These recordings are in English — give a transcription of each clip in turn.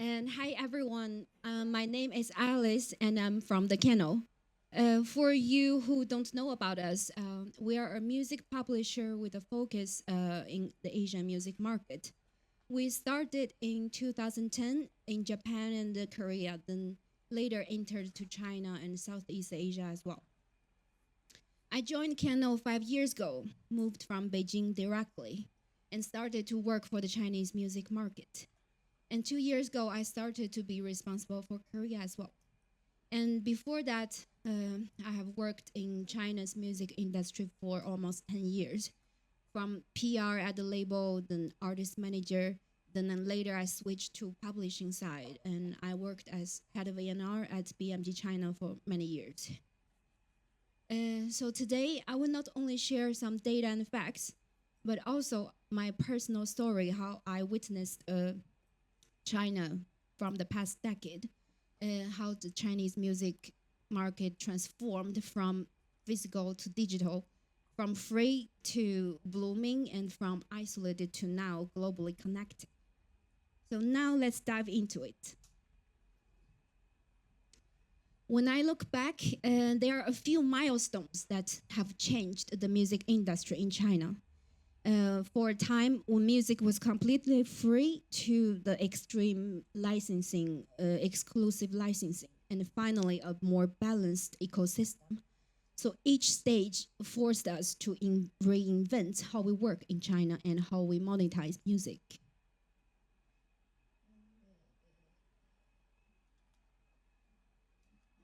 And hi everyone, my name is Alice and I'm from the Kennel. For you who don't know about us, we are a music publisher with a focus in the Asian music market. We started in 2010 in Japan and Korea, then later entered to China and Southeast Asia as well. I joined Kennel 5 years ago, moved from Beijing directly, and started to work for the Chinese music market. And 2 years ago, I started to be responsible for Korea as well. And before that, I have worked in China's music industry for almost 10 years, from PR at the label, then artist manager, then later I switched to publishing side, and I worked as head of A&R at BMG China for many years. So today, I will not only share some data and facts, but also my personal story, how I witnessed China from the past decade, how the Chinese music market transformed from physical to digital, from free to blooming, and from isolated to now globally connected. So now let's dive into it. When I look back, there are a few milestones that have changed the music industry in China. For a time when music was completely free to the extreme licensing, exclusive licensing, and finally a more balanced ecosystem. So each stage forced us to reinvent how we work in China and how we monetize music.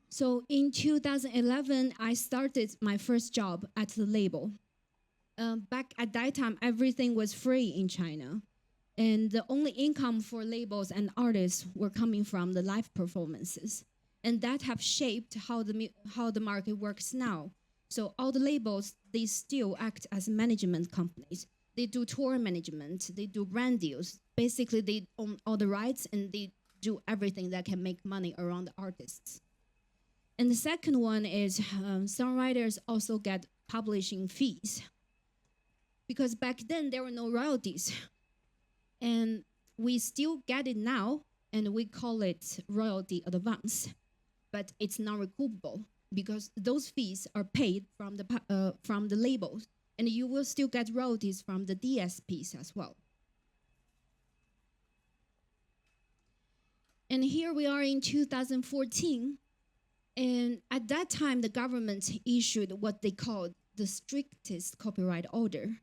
So in 2011, I started my first job at the label. Back at that time, everything was free in China. And the only income for labels and artists were coming from the live performances. And that have shaped how the market works now. So all the labels, they still act as management companies. They do tour management, they do brand deals. Basically, they own all the rights and they do everything that can make money around the artists. And the second one is songwriters also get publishing fees. Because back then there were no royalties. And we still get it now, and we call it royalty advance. But it's not recoupable because those fees are paid from the labels, and you will still get royalties from the DSPs as well. And here we are in 2014, and at that time the government issued what they called the strictest copyright order.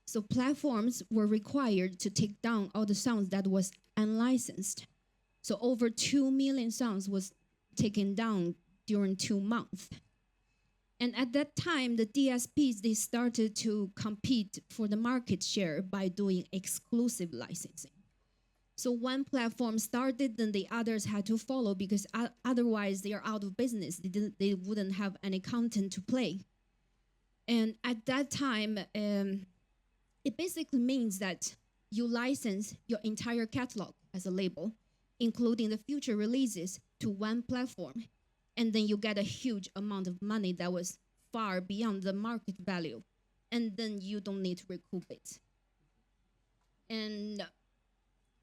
So platforms were required to take down all the songs that was unlicensed. So over 2 million songs was taken down during 2 months. And at that time, the DSPs, they started to compete for the market share by doing exclusive licensing. So one platform started, then the others had to follow because otherwise they are out of business. They wouldn't have any content to play. And at that time, it basically means that you license your entire catalog as a label, including the future releases, to one platform. And then you get a huge amount of money that was far beyond the market value. And then you don't need to recoup it. And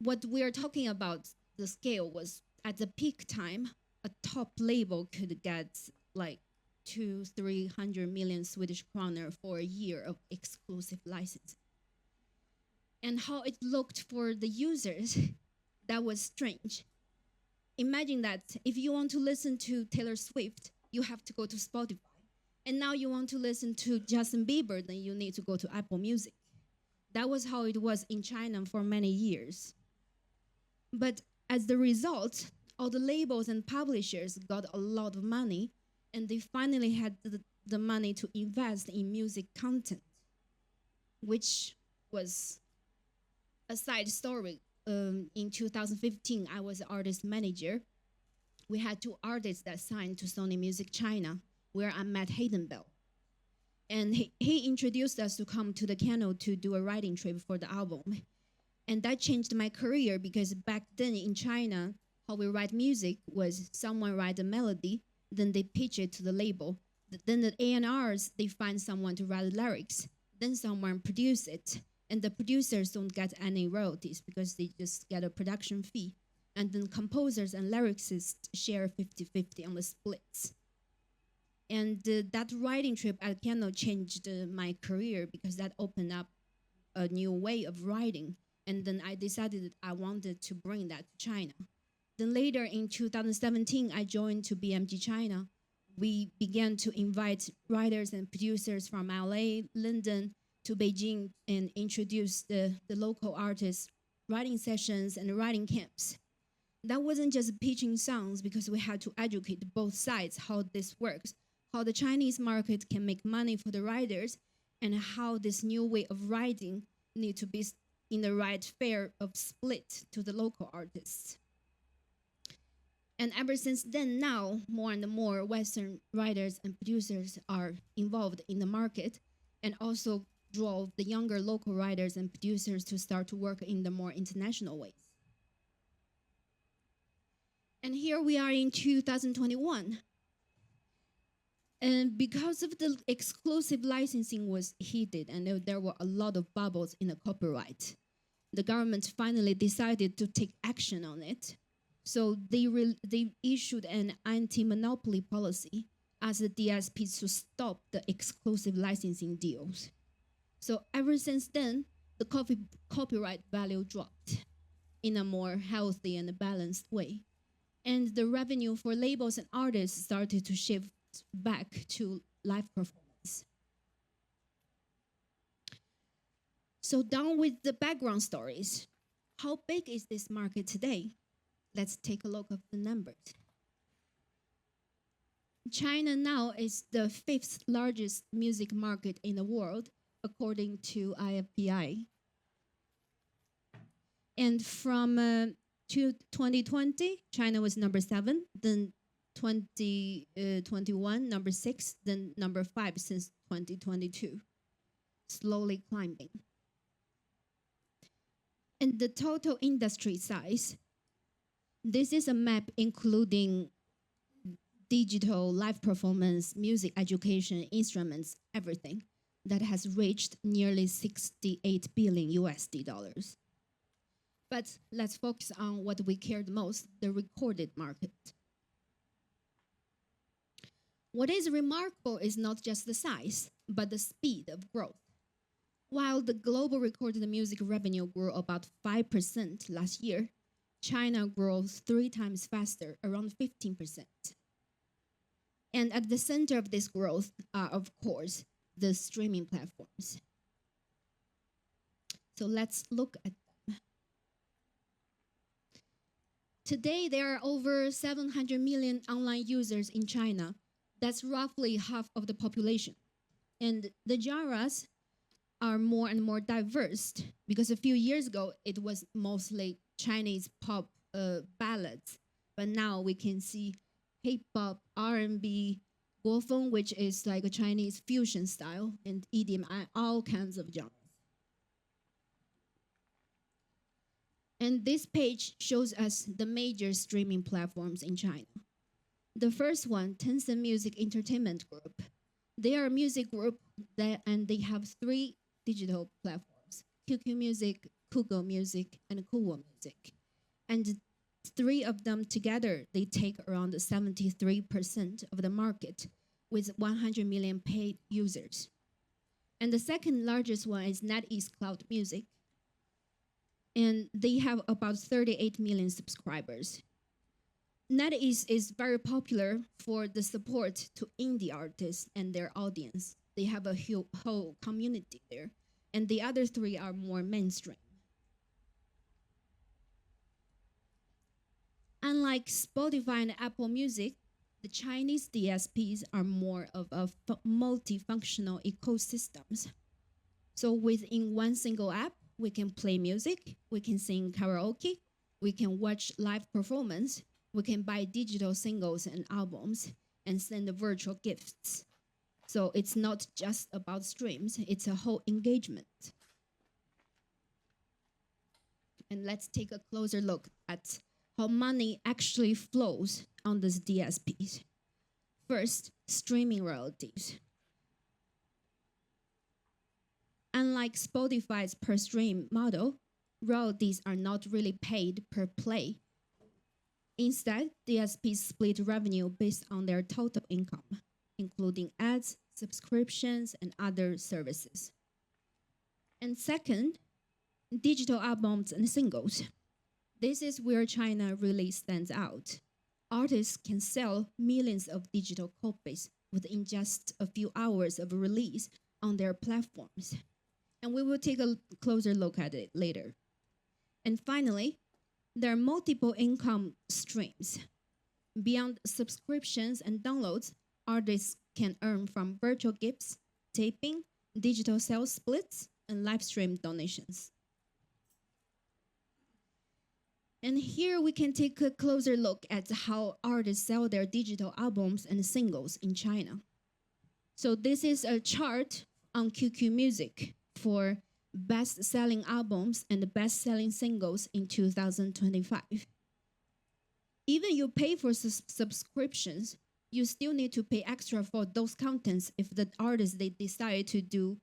what we're talking about, the scale was at the peak time, a top label could get like 200-300 million Swedish kroner for a year of exclusive licensing. And how it looked for the users, that was strange. Imagine that if you want to listen to Taylor Swift, you have to go to Spotify. And now you want to listen to Justin Bieber, then you need to go to Apple Music. That was how it was in China for many years. But as the result, all the labels and publishers got a lot of money, and they finally had the money to invest in music content, which was a side story. In 2015, I was artist manager. We had 2 artists that signed to Sony Music China, where I met Hayden Bell. And he introduced us to come to the Keynote to do a writing trip for the album. And that changed my career because back then in China, how we write music was someone write a melody, then they pitch it to the label. Then the A&Rs, they find someone to write the lyrics. Then someone produce it. And the producers don't get any royalties because they just get a production fee. and then composers and lyricists share 50-50 on the splits. And that writing trip at Kennel changed my career because that opened up a new way of writing. And then I decided that I wanted to bring that to China. Then later in 2017, I joined to BMG China. We began to invite writers and producers from LA, London to Beijing and introduce the local artists, writing sessions and writing camps. That wasn't just pitching songs because we had to educate both sides how this works, how the Chinese market can make money for the writers, and how this new way of writing need to be in the right fair of split to the local artists. And ever since then, now more and more Western writers and producers are involved in the market and also drove the younger local writers and producers to start to work in the more international ways. And here we are in 2021. And because of the exclusive licensing was heated and there were a lot of bubbles in the copyright, the government finally decided to take action on it. So they issued an anti-monopoly policy as the DSPs to stop the exclusive licensing deals. So ever since then, the copyright value dropped in a more healthy and balanced way. And the revenue for labels and artists started to shift back to live performance. So down with the background stories. How big is this market today? Let's take a look at the numbers. China now is the 5th largest music market in the world, according to IFPI. And from 2020, China was number 7, then 2021, number 6, then number 5 since 2022, slowly climbing. And the total industry size, this is a map including digital, live performance, music education, instruments, everything that has reached nearly 68 billion USD dollars. But let's focus on what we care the most, the recorded market. What is remarkable is not just the size, but the speed of growth. While the global recorded music revenue grew about 5% last year, China grows 3 times faster, around 15%. And at the center of this growth are, of course, the streaming platforms. So let's look at them. Today, there are over 700 million online users in China. That's roughly half of the population. And the genres are more and more diverse because a few years ago, it was mostly Chinese pop ballads. But now we can see hip-hop, R&B, guofeng, which is like a Chinese fusion style, and EDM, all kinds of genres. And this page shows us the major streaming platforms in China. The first one, Tencent Music Entertainment Group. They are a music group and they have 3 digital platforms, QQ Music, Kugou Music, and Kuwo Music. And 3 of them together, they take around 73% of the market with 100 million paid users. And the second largest one is NetEase Cloud Music. And they have about 38 million subscribers. NetEase is very popular for the support to indie artists and their audience. They have a whole community there. And the other 3 are more mainstream. Unlike Spotify and Apple Music, the Chinese DSPs are more of a multifunctional ecosystems. So within one single app, we can play music, we can sing karaoke, we can watch live performance, we can buy digital singles and albums, and send virtual gifts. So it's not just about streams, it's a whole engagement. And let's take a closer look at how money actually flows on these DSPs. First, streaming royalties. Unlike Spotify's per stream model, royalties are not really paid per play. Instead, DSPs split revenue based on their total income, including ads, subscriptions, and other services. And second, digital albums and singles. This is where China really stands out. Artists can sell millions of digital copies within just a few hours of release on their platforms. And we will take a closer look at it later. And finally, there are multiple income streams. Beyond subscriptions and downloads, artists can earn from virtual gifts, taping, digital sales splits, and live stream donations. And here we can take a closer look at how artists sell their digital albums and singles in China. So this is a chart on QQ Music for best-selling albums and best-selling singles in 2025. Even you pay for subscriptions, you still need to pay extra for those contents if the artists they decide to do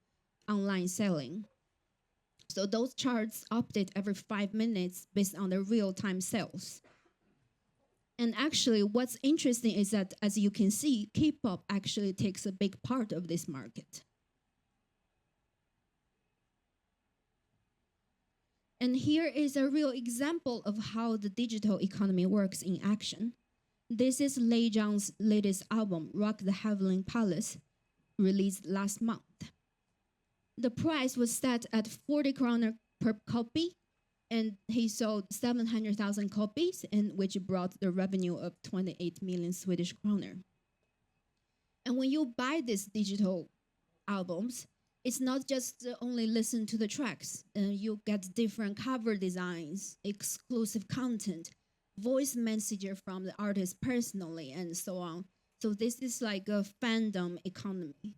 online selling. So those charts update every 5 minutes based on the real-time sales. And actually, what's interesting is that, as you can see, K-pop actually takes a big part of this market. And here is a real example of how the digital economy works in action. This is Lei Zhang's latest album, Rock the Heavenly Palace, released last month. The price was set at 40 kroner per copy, and he sold 700,000 copies, and which brought the revenue of 28 million Swedish kroner. And when you buy these digital albums, it's not just only listen to the tracks. You get different cover designs, exclusive content, voice messenger from the artist personally, and so on. So this is like a fandom economy.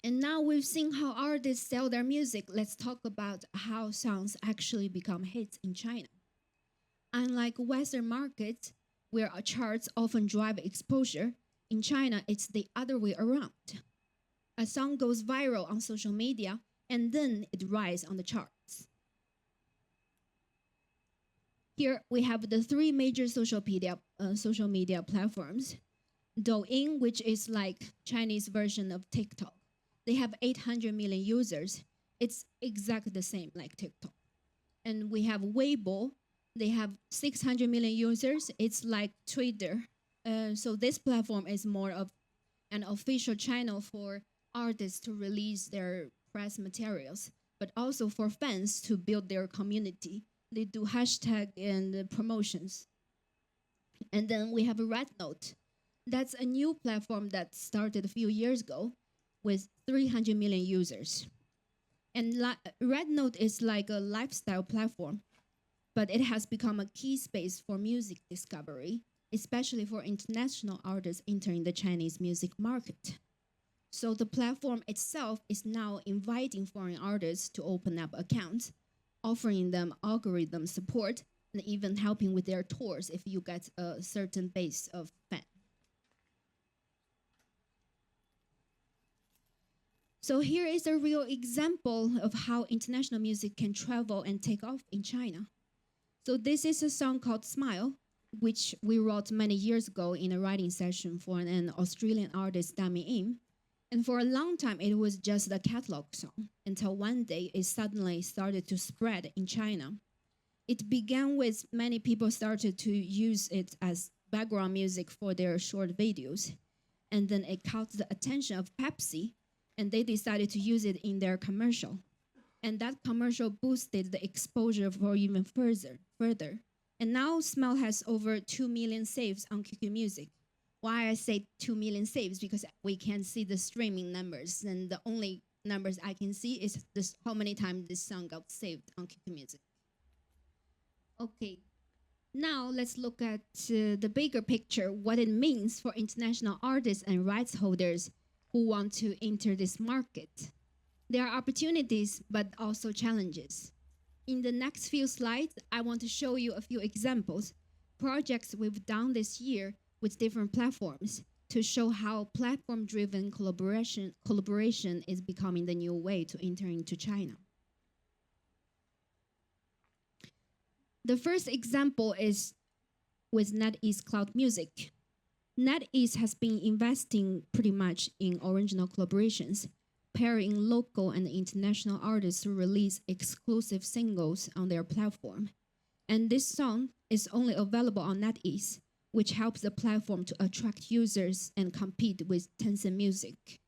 And now we've seen how artists sell their music. Let's talk about how songs actually become hits in China. Unlike Western markets, where charts often drive exposure, in China, it's the other way around. A song goes viral on social media, and then it rises on the charts. Here we have the 3 major social media platforms. Douyin, which is like Chinese version of TikTok. They have 800 million users. It's exactly the same like TikTok. And we have Weibo. They have 600 million users. It's like Twitter. So this platform is more of an official channel for artists to release their press materials, but also for fans to build their community. They do hashtag and promotions. And then we have a Rednote. That's a new platform that started a few years ago with 300 million users. And Rednote is like a lifestyle platform, but it has become a key space for music discovery, especially for international artists entering the Chinese music market. So the platform itself is now inviting foreign artists to open up accounts, offering them algorithm support, and even helping with their tours if you get a certain base of fans. So here is a real example of how international music can travel and take off in China. So this is a song called Smile, which we wrote many years ago in a writing session for an Australian artist, Dami Im. And for a long time, it was just a catalog song until one day it suddenly started to spread in China. It began with many people started to use it as background music for their short videos. And then it caught the attention of Pepsi, and they decided to use it in their commercial. And that commercial boosted the exposure for even further. And now Smile has over 2 million saves on QQ Music. Why I say 2 million saves? Because we can see the streaming numbers, and the only numbers I can see is how many times this song got saved on QQ Music. Okay, now let's look at the bigger picture, what it means for international artists and rights holders who want to enter this market. There are opportunities, but also challenges. In the next few slides, I want to show you a few examples, projects we've done this year with different platforms to show how platform-driven collaboration is becoming the new way to enter into China. The first example is with NetEase Cloud Music. NetEase has been investing pretty much in original collaborations, pairing local and international artists to release exclusive singles on their platform. And this song is only available on NetEase, which helps the platform to attract users and compete with Tencent Music.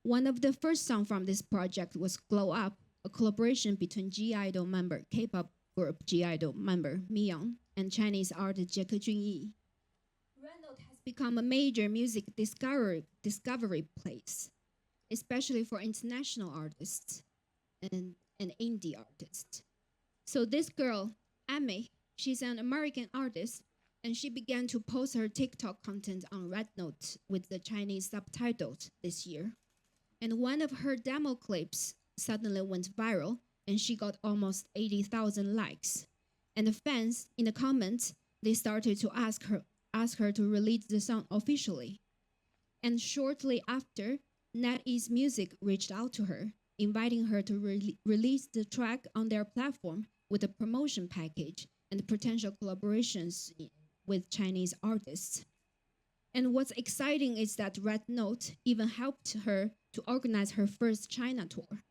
One of the first songs from this project was Glow Up, a collaboration between G-Idol member, K-pop group G-Idol member Mi Young and Chinese artist Jie Junyi. Red Note has become a major music discovery place, especially for international artists and indie artists. So this girl, Amy, she's an American artist, and she began to post her TikTok content on Red Note with the Chinese subtitles this year. And one of her demo clips suddenly went viral, and she got almost 80,000 likes. And the fans in the comments, they started to ask her to release the song officially. And shortly after, NetEase Music reached out to her, inviting her to release the track on their platform with a promotion package and potential collaborations with Chinese artists. And what's exciting is that Red Note even helped her to organize her first China tour.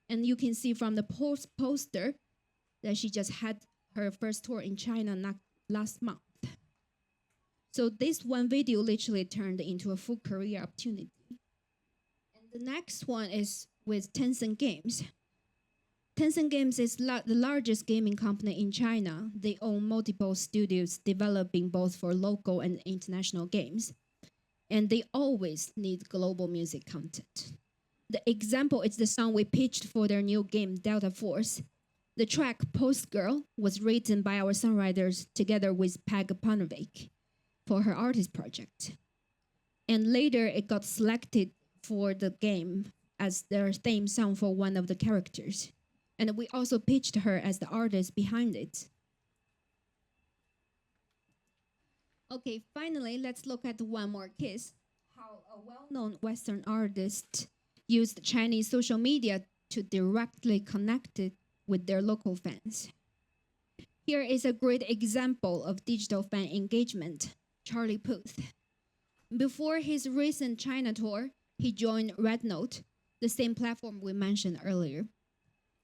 And you can see from the poster that she just had her first tour in China last month. So this one video literally turned into a full career opportunity. And the next one is with Tencent Games. Tencent Games is the largest gaming company in China. They own multiple studios developing both for local and international games. And they always need global music content. The example is the song we pitched for their new game, Delta Force. The track Post Girl was written by our songwriters together with Peg Panovik for her artist project. And later it got selected for the game as their theme song for one of the characters. And we also pitched her as the artist behind it. Okay, finally, let's look at one more case, how a well-known Western artist used Chinese social media to directly connect it with their local fans. Here is a great example of digital fan engagement, Charlie Puth. Before his recent China tour, he joined Red Note, the same platform we mentioned earlier.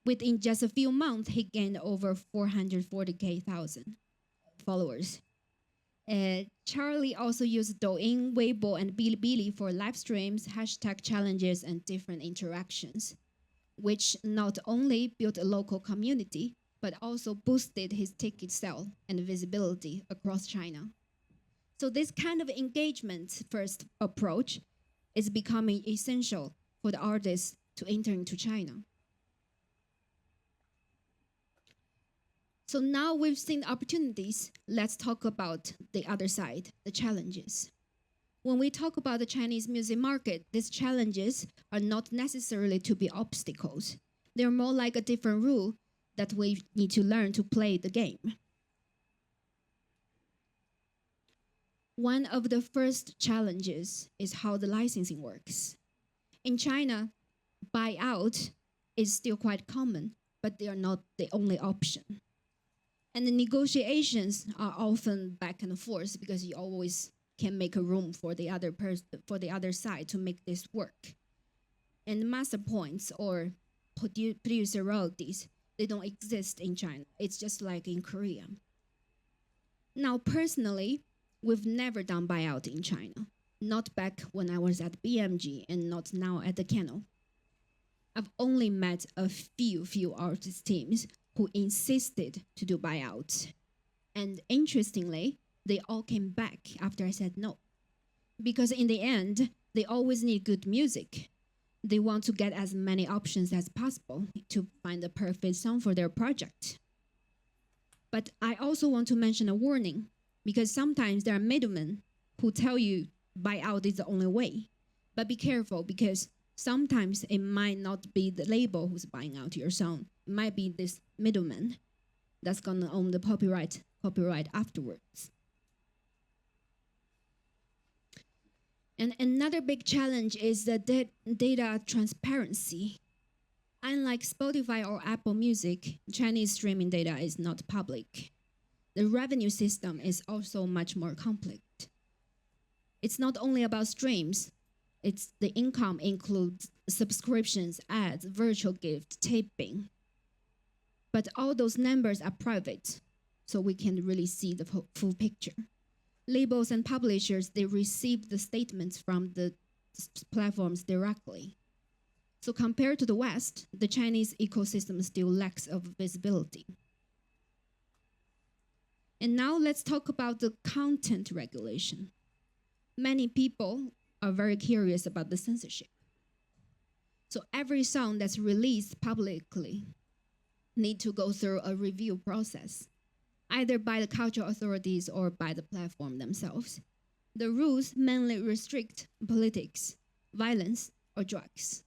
Within just a few months, he gained over 440,000 followers. Charlie also used Douyin, Weibo, and Bilibili for live streams, hashtag challenges, and different interactions, which not only built a local community, but also boosted his ticket sale and visibility across China. So this kind of engagement-first approach is becoming essential for the artists to enter into China. So now we've seen the opportunities, let's talk about the other side, the challenges. When we talk about the Chinese music market, these challenges are not necessarily to be obstacles. They're more like a different rule that we need to learn to play the game. One of the first challenges is how the licensing works. In China, buyout is still quite common, but they are not the only option. And the negotiations are often back and forth because you always can make a room for the other side to make this work. And master points or producer royalties, they don't exist in China. It's just like in Korea. Now, personally, we've never done buyout in China. Not back when I was at BMG and not now at the Kennel. I've only met a few artist teams who insisted to do buyouts. And interestingly, they all came back after I said no. Because in the end, they always need good music. They want to get as many options as possible to find the perfect song for their project. But I also want to mention a warning, because sometimes there are middlemen who tell you buyout is the only way. But be careful, because sometimes it might not be the label who's buying out your song. It might be this middleman that's gonna own the copyright afterwards. And another big challenge is the data transparency. Unlike Spotify or Apple Music, Chinese streaming data is not public. The revenue system is also much more complex. It's not only about streams, it's the income includes subscriptions, ads, virtual gift, taping. But all those numbers are private, so we can't really see the full picture. Labels and publishers, they receive the statements from the platforms directly. So compared to the West, the Chinese ecosystem still lacks of visibility. And now let's talk about the content regulation. Many people are very curious about the censorship. So every song that's released publicly need to go through a review process, either by the cultural authorities or by the platform themselves. The rules mainly restrict politics, violence, or drugs.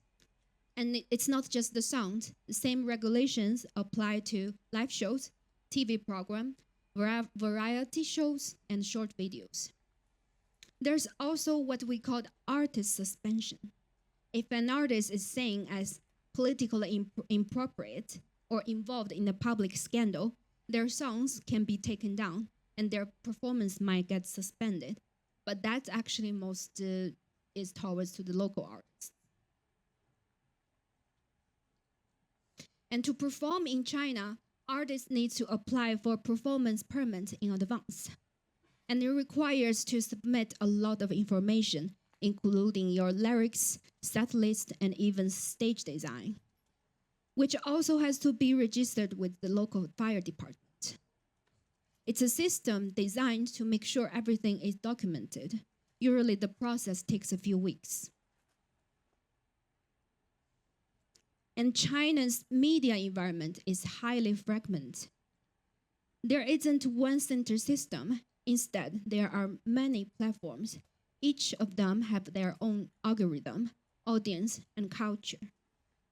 And it's not just the sound. The same regulations apply to live shows, TV program, variety shows, and short videos. There's also what we call artist suspension. If an artist is seen as politically inappropriate or involved in a public scandal, their songs can be taken down and their performance might get suspended. But that's actually most is towards to the local artists. And to perform in China, artists need to apply for performance permit in advance. And it requires to submit a lot of information, including your lyrics, set list, and even stage design, which also has to be registered with the local fire department. It's a system designed to make sure everything is documented. Usually the process takes a few weeks. And China's media environment is highly fragmented. There isn't one center system. Instead, there are many platforms. Each of them have their own algorithm, audience, and culture.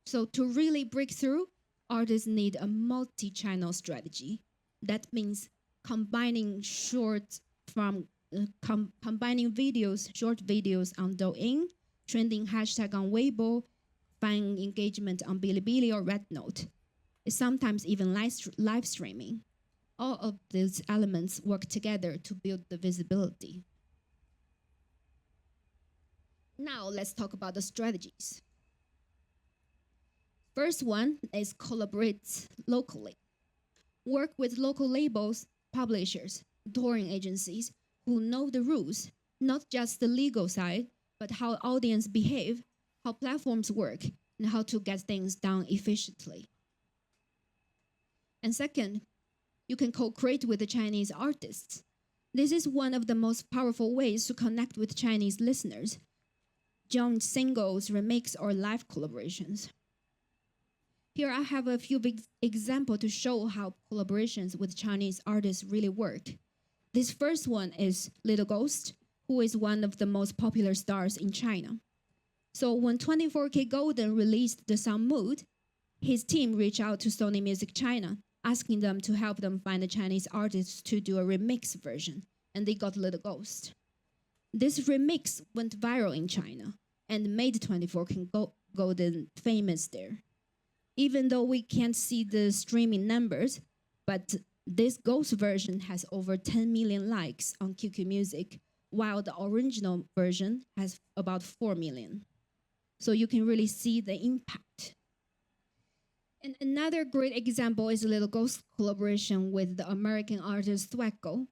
So to really break through, artists need a multi-channel strategy. That means combining combining videos, short videos on Douyin, trending hashtag on Weibo, fan engagement on Bilibili or Rednote. It's sometimes even live streaming. All of these elements work together to build the visibility. Now let's talk about the strategies. First one is collaborate locally. Work with local labels, publishers, touring agencies who know the rules, not just the legal side, but how audience behave, how platforms work, and how to get things done efficiently. And second, you can co-create with the Chinese artists. This is one of the most powerful ways to connect with Chinese listeners. Joint singles, remix, or live collaborations. Here I have a few big examples to show how collaborations with Chinese artists really work. This first one is Little Ghost, who is one of the most popular stars in China. So when 24K Golden released the song Mood, his team reached out to Sony Music China, asking them to help them find a Chinese artist to do a remix version, and they got Little Ghost. This remix went viral in China and made 24K Golden famous there. Even though we can't see the streaming numbers, but this Ghost version has over 10 million likes on QQ Music, while the original version has about 4 million. So you can really see the impact. And another great example is Little Ghost collaboration with the American artist Swaggo.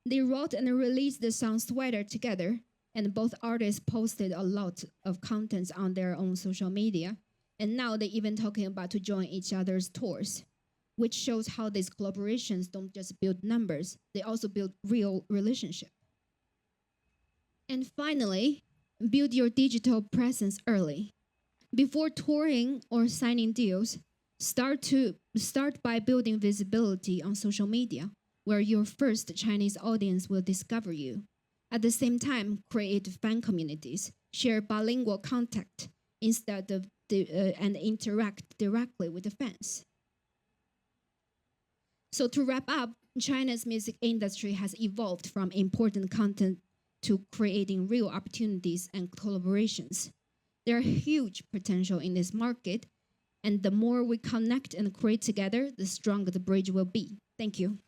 They wrote and released the song Sweater together, and both artists posted a lot of contents on their own social media. And now they're even talking about to join each other's tours, which shows how these collaborations don't just build numbers, they also build real relationship. And finally, build your digital presence early. Before touring or signing deals, start by building visibility on social media, where your first Chinese audience will discover you. At the same time, create fan communities, share bilingual content instead of and interact directly with the fans. So to wrap up, China's music industry has evolved from important content to creating real opportunities and collaborations. There are huge potential in this market, And the more we connect and create together, the stronger the bridge will be. Thank you.